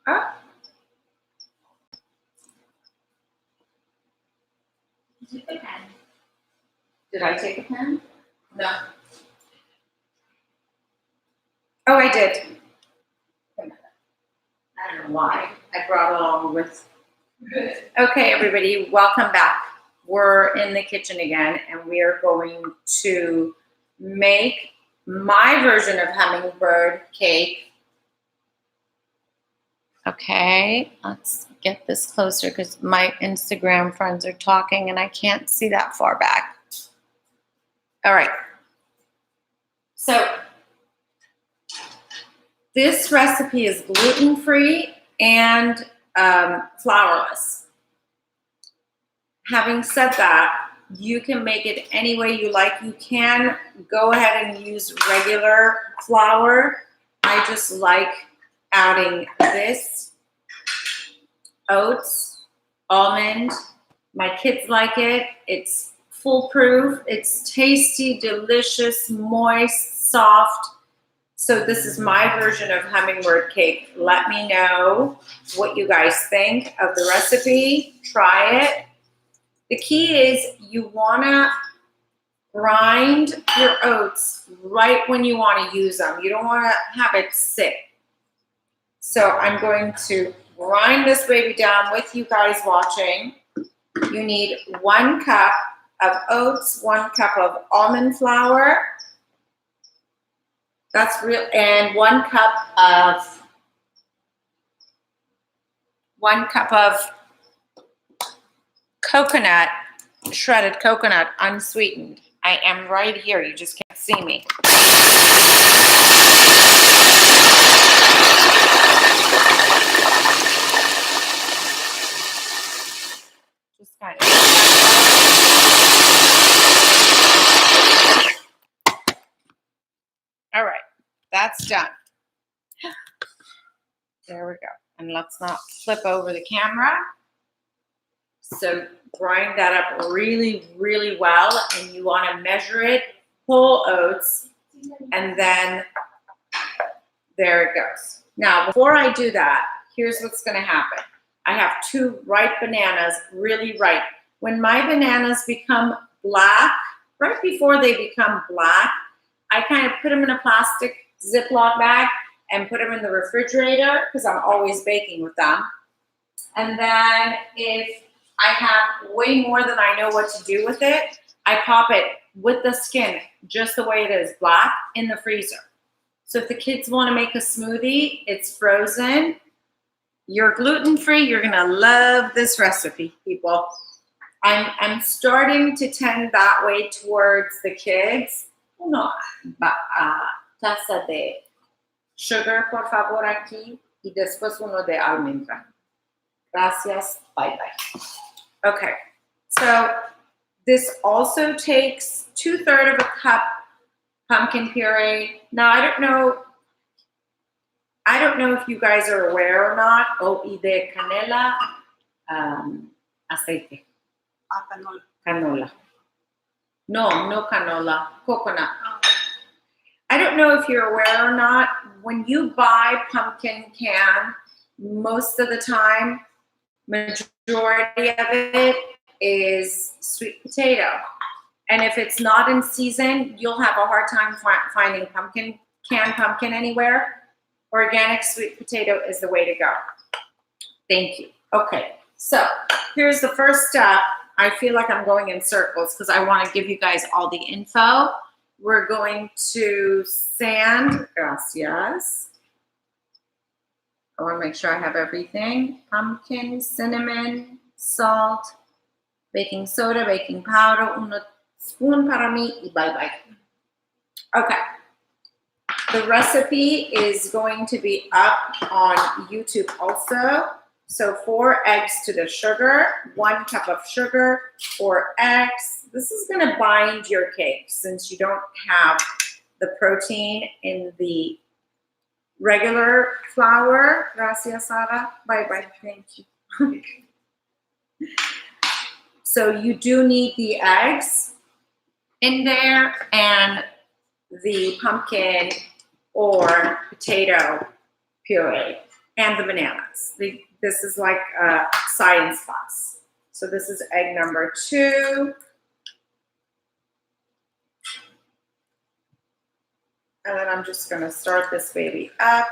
Oh. Take the pen. Did I take a pen? No. Oh, I did. I don't know why. I brought along with. Okay, everybody, welcome back. We're in the kitchen again, and we are going to make my version of hummingbird cake. Okay, let's get this closer because my Instagram friends are talking and I can't see that far back. All right. So this recipe is gluten-free and flourless. Having said that, you can make it any way you like. You can go ahead and use regular flour. I just like adding this, oats, almond. My kids like it. It's foolproof. It's tasty, delicious, moist, soft. So this is my version of hummingbird cake. Let me know what you guys think of the recipe. Try it. The key is you want to grind your oats right when you want to use them. You don't want to have it sit. So I'm going to grind this baby down with you guys watching. You need 1 cup of oats, 1 cup of almond flour. That's real, and 1 cup of coconut, shredded coconut, unsweetened. I am right here. You just can't see me. Just kind of. All right, that's done. There we go. And let's not flip over the camera. So grind that up really, really well. And you want to measure it, whole oats, and then there it goes. Now, before I do that, here's what's going to happen. I have 2 ripe bananas, really ripe. When my bananas become black, right before they become black, I kind of put them in a plastic Ziploc bag and put them in the refrigerator because I'm always baking with them. And then if I have way more than I know what to do with it, I pop it with the skin, just the way it is, black, in the freezer. So if the kids want to make a smoothie, it's frozen. You're gluten-free, you're gonna love this recipe, people. I'm starting to tend that way towards the kids. Una taza de sugar, por favor, aquí, y después uno de almendra. Gracias, bye-bye. Okay, so this also takes 2/3 of a cup pumpkin puree. Now, I don't know if you guys are aware or not. Oh, y de canela, aceite. Canola. Canola. No canola, coconut. I don't know if you're aware or not. When you buy pumpkin can, most of the time, majority of it is sweet potato. And if it's not in season, you'll have a hard time finding canned pumpkin anywhere. Organic sweet potato is the way to go. Thank you. Okay, so here's the first step. I feel like I'm going in circles because I want to give you guys all the info. We're going to sand, gracias. I want to make sure I have everything. Pumpkin, cinnamon, salt, baking soda, baking powder, una spoon para mí, y bye-bye. Okay. The recipe is going to be up on YouTube also. So 4 eggs to the sugar, 1 cup of sugar, 4 eggs. This is going to bind your cake since you don't have the protein in the regular flour. Gracias, Sara. Bye-bye. Thank you. So you do need the eggs in there and the pumpkin or potato puree. and the bananas. This is like a science class. So this is egg number 2. And then I'm just going to start this baby up.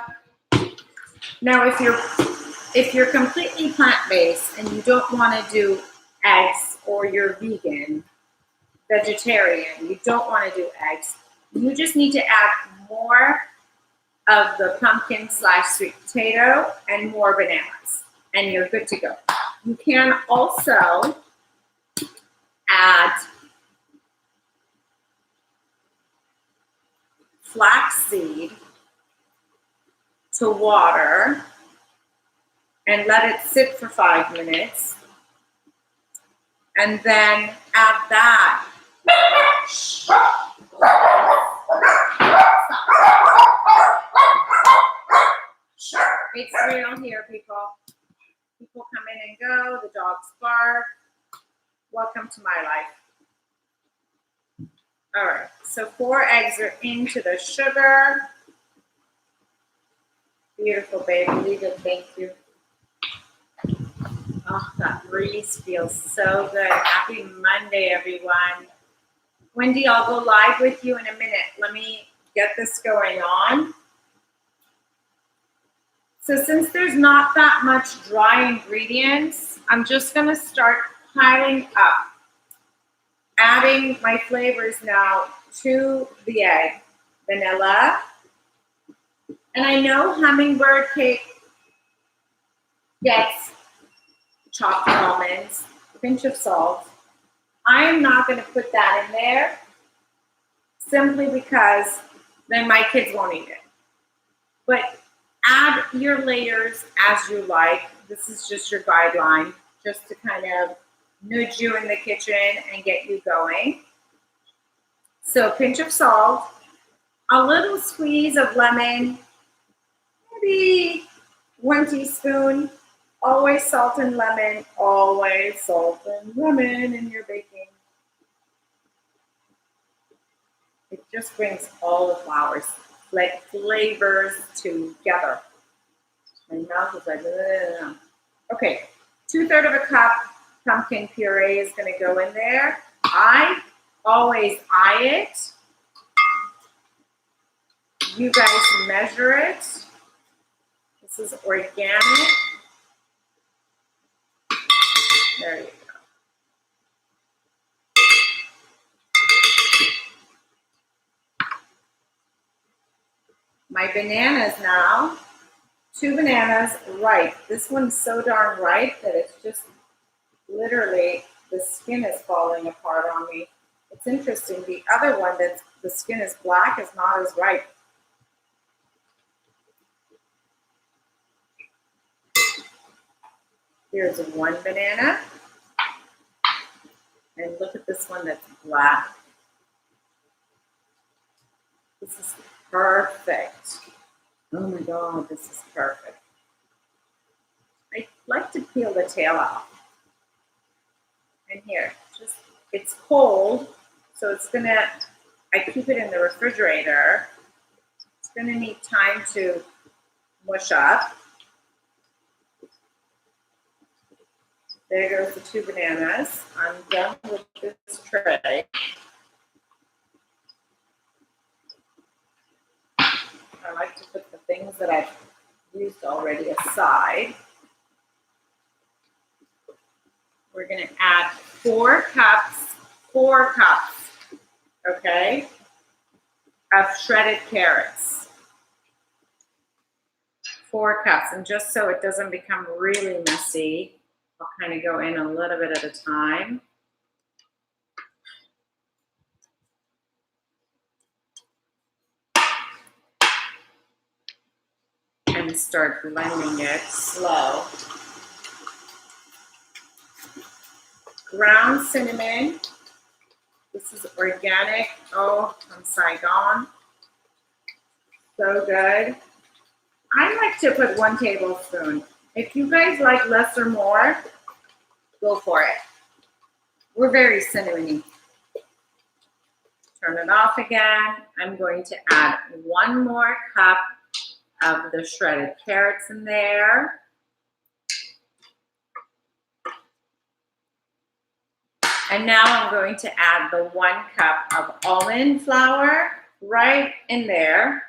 Now, if you're completely plant-based and you don't want to do eggs, or you're vegan, vegetarian, you don't want to do eggs, you just need to add more of the pumpkin / sweet potato and more bananas, and you're good to go. You can also add flaxseed to water and let it sit for 5 minutes, and then add that. It's real here, people. People come in and go, the dogs bark. Welcome to my life. All right, so 4 eggs are into the sugar. Beautiful, baby. Leave it. Thank you. Oh, that breeze feels so good. Happy Monday, everyone. Wendy, I'll go live with you in a minute. Let me get this going on. So since there's not that much dry ingredients, I'm just going to start piling up, adding my flavors now to the egg. Vanilla. And I know Hummingbird cake gets chopped almonds, a pinch of salt. I'm not going to put that in there simply because then my kids won't eat it. But add your layers as you like. This is just your guideline, just to kind of nudge you in the kitchen and get you going. So a pinch of salt, a little squeeze of lemon, maybe 1 teaspoon. Always salt and lemon, always salt and lemon in your baking. It just brings all the flavors together. My mouth is like, ugh. Okay, 2/3 of a cup pumpkin puree is going to go in there. I always eye it. You guys measure it. This is organic. There you go. My bananas now. 2 bananas ripe. This one's so darn ripe that it's just literally the skin is falling apart on me. It's interesting. The other one that's the skin is black is not as ripe. Here's 1 banana. And look at this one that's black. This is perfect. Oh my God, this is perfect. I like to peel the tail off. And here, it's cold, so it's gonna, I keep it in the refrigerator. It's gonna need time to mush up. There goes the 2 bananas. I'm done with this tray. I like to put the things that I've used already aside. We're going to add 4 cups, okay, of shredded carrots. 4 cups. And just so it doesn't become really messy, I'll kind of go in a little bit at a time. And start blending it slow. Ground cinnamon. This is organic. Oh, from Saigon. So good. I like to put 1 tablespoon. If you guys like less or more, go for it. We're very cinnamony. Turn it off again. I'm going to add 1 more cup of the shredded carrots in there. And now I'm going to add the 1 cup of almond flour right in there.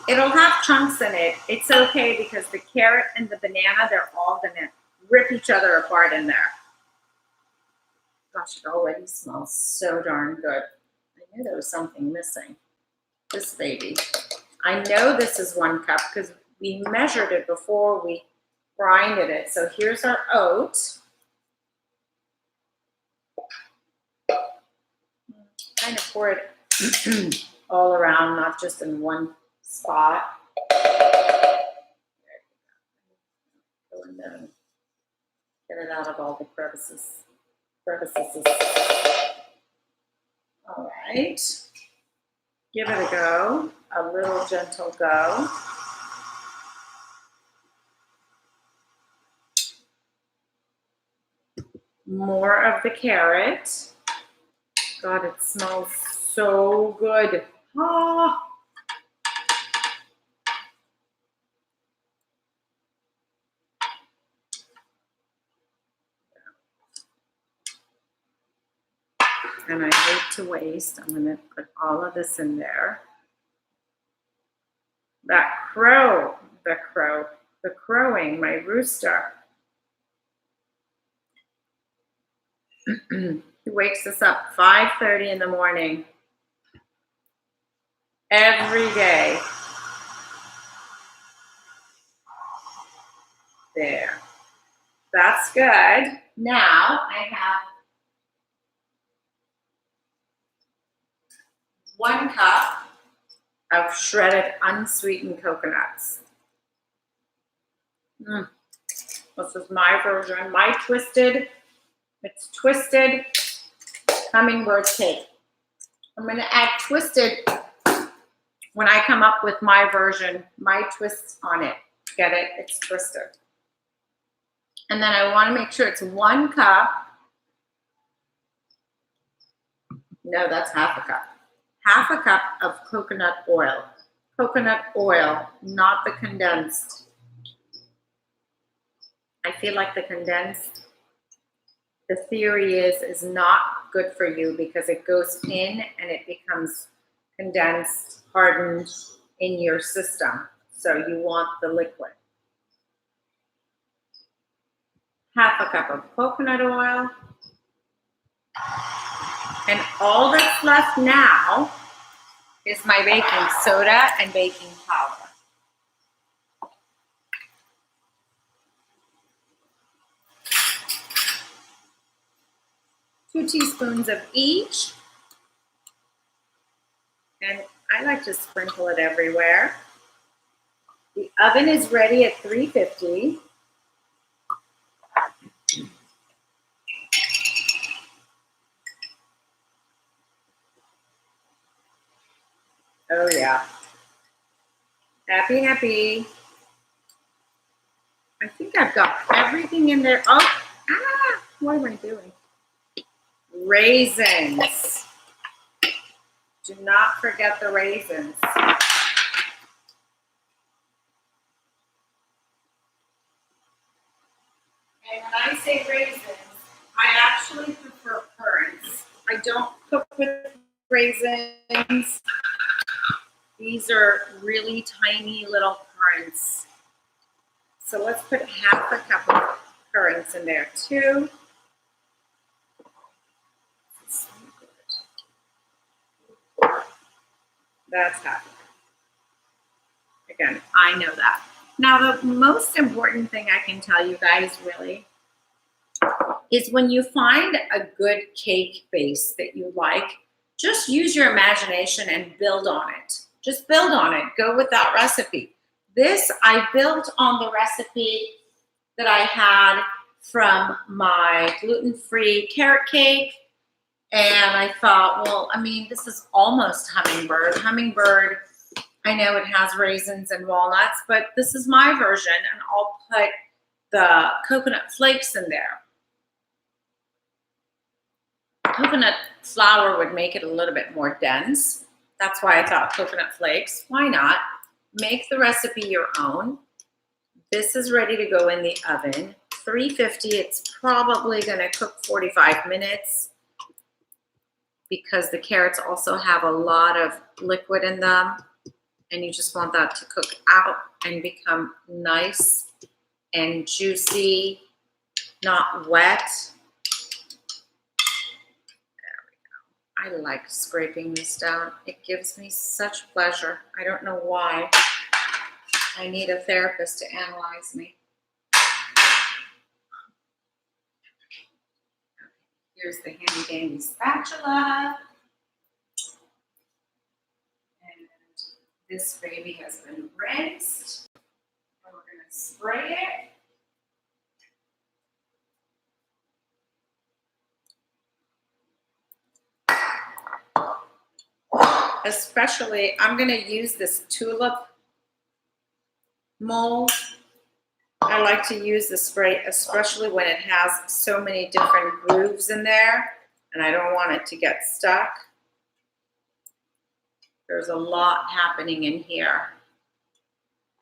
It'll have chunks in it. It's okay because the carrot and the banana, they're all gonna rip each other apart in there. Gosh, it already smells so darn good. I knew there was something missing. This baby. I know this is 1 cup because we measured it before we grinded it. So here's our oat. Kind of pour it all around, not just in one spot. Go in there and get it out of all the crevices. All right. Give it a go, a little gentle go. More of the carrot. God, it smells so good. Oh. And I hate to waste. I'm going to put all of this in there. The crowing, my rooster. He wakes us up 5:30 in the morning every day. There. That's good. Now I have 1 cup of shredded unsweetened coconuts. This is my version, my twisted. It's twisted Hummingbird cake. I'm going to add twisted when I come up with my version, my twist on it. Get it? It's twisted. And then I want to make sure it's 1 cup. No, that's half a cup. Half a cup of coconut oil. Coconut oil, not the condensed. I feel like the condensed, the theory is not good for you because it goes in and it becomes condensed, hardened in your system. So you want the liquid. Half a cup of coconut oil. And all that's left now is my baking soda and baking powder. 2 teaspoons of each. And I like to sprinkle it everywhere. The oven is ready at 350. Oh yeah. Happy, happy. I think I've got everything in there. Oh, what am I doing? Raisins. Do not forget the raisins. And when I say raisins, I actually prefer currants. I don't cook with raisins. These are really tiny little currants. So let's put half a cup of currants in there too. That's half. Again, I know that. Now, the most important thing I can tell you guys really is when you find a good cake base that you like, just use your imagination and build on it. Just build on it. Go with that recipe. This I built on the recipe that I had from my gluten-free carrot cake. And I thought, well, I mean, this is almost Hummingbird. Hummingbird, I know it has raisins and walnuts, but this is my version, and I'll put the coconut flakes in there. Coconut flour would make it a little bit more dense. That's why I thought coconut flakes. Why not? Make the recipe your own. This is ready to go in the oven. 350, it's probably gonna cook 45 minutes because the carrots also have a lot of liquid in them, and you just want that to cook out and become nice and juicy, not wet. I like scraping this down. It gives me such pleasure. I don't know why. I need a therapist to analyze me. Here's the handy dandy spatula. And this baby has been rinsed. And we're gonna spray it. Especially, I'm gonna use this tulip mold. I like to use the spray, especially when it has so many different grooves in there, and I don't want it to get stuck. There's a lot happening in here.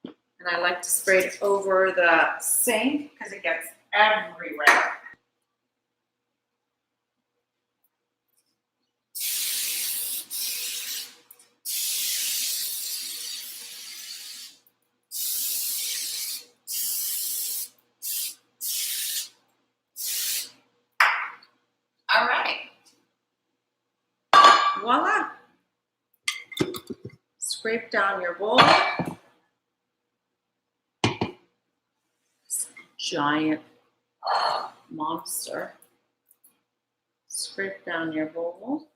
And I like to spray it over the sink because it gets everywhere. All right. Voila. Scrape down your bowl. This giant monster. Scrape down your bowl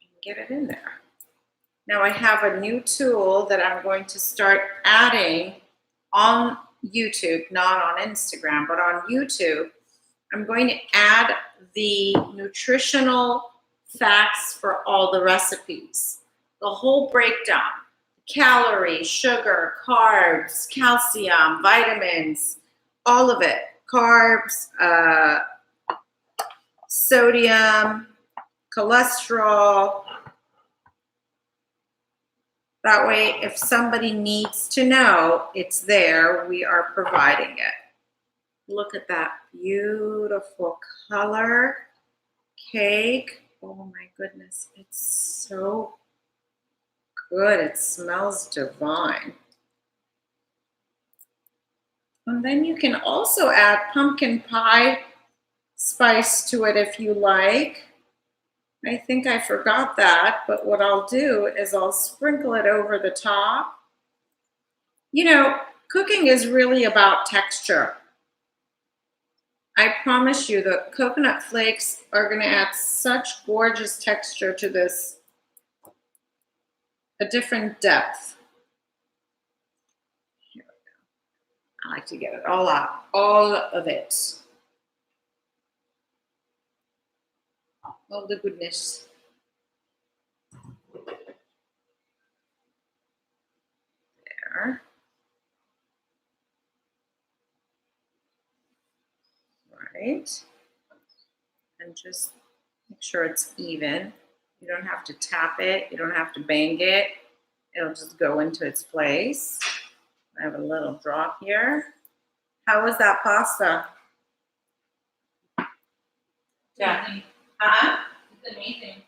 and get it in there. Now I have a new tool that I'm going to start adding on YouTube, not on Instagram, but on YouTube. I'm going to add the nutritional facts for all the recipes, the whole breakdown, calories, sugar, carbs, calcium, vitamins, all of it, carbs, sodium, cholesterol. That way, if somebody needs to know, it's there. We are providing it. Look at that beautiful color cake. Oh my goodness, it's so good. It smells divine. And then you can also add pumpkin pie spice to it if you like. I think I forgot that, but what I'll do is I'll sprinkle it over the top. You know, cooking is really about texture. I promise you the coconut flakes are going to add such gorgeous texture to this, a different depth. Here we go. I like to get it all out, all of it. All the goodness. There. Right. And just make sure it's even. You don't have to tap it. You don't have to bang it. It'll just go into its place. I have a little drop here. How was that pasta? Yeah. Huh? It's amazing.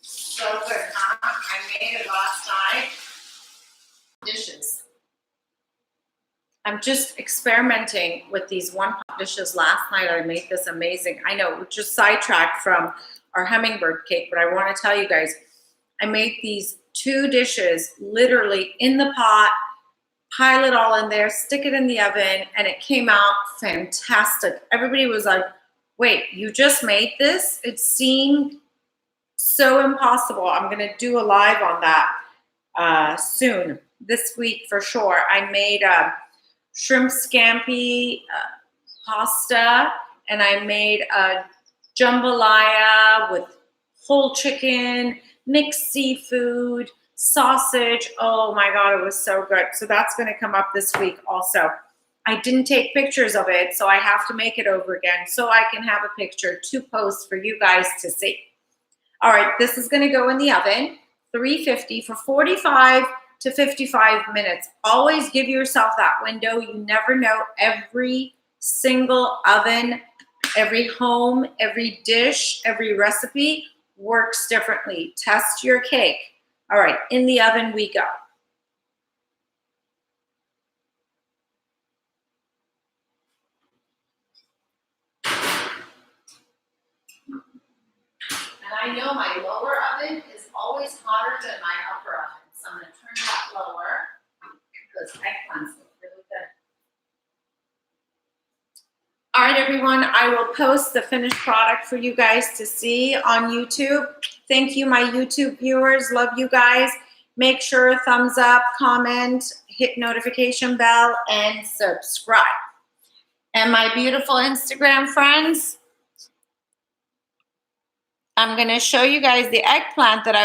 So good, huh? I made it last night. Dishes. I'm just experimenting with these one-pot dishes. Last night I made this amazing. I know, we're just sidetracked from our hummingbird cake, but I want to tell you guys, I made these 2 dishes literally in the pot, pile it all in there, stick it in the oven, and it came out fantastic. Everybody was like, wait, you just made this? It seemed so impossible. I'm going to do a live on that soon, this week for sure. I made a shrimp scampi pasta, and I made a jambalaya with whole chicken, mixed seafood, sausage. Oh my God, it was so good. So that's going to come up this week also. I didn't take pictures of it, so I have to make it over again so I can have a picture to post for you guys to see. All right, this is gonna go in the oven, 350 for 45 to 55 minutes. Always give yourself that window. You never know. Every single oven, every home, every dish, every recipe works differently. Test your cake. All right, in the oven we go. And I know my lower oven is always hotter than my upper oven, so I'm gonna turn that lower. Those eggplants look really good. All right, everyone, I will post the finished product for you guys to see on YouTube. Thank you, my YouTube viewers. Love you guys. Make sure thumbs up, comment, hit notification bell, and subscribe. And my beautiful Instagram friends, I'm going to show you guys the eggplant that I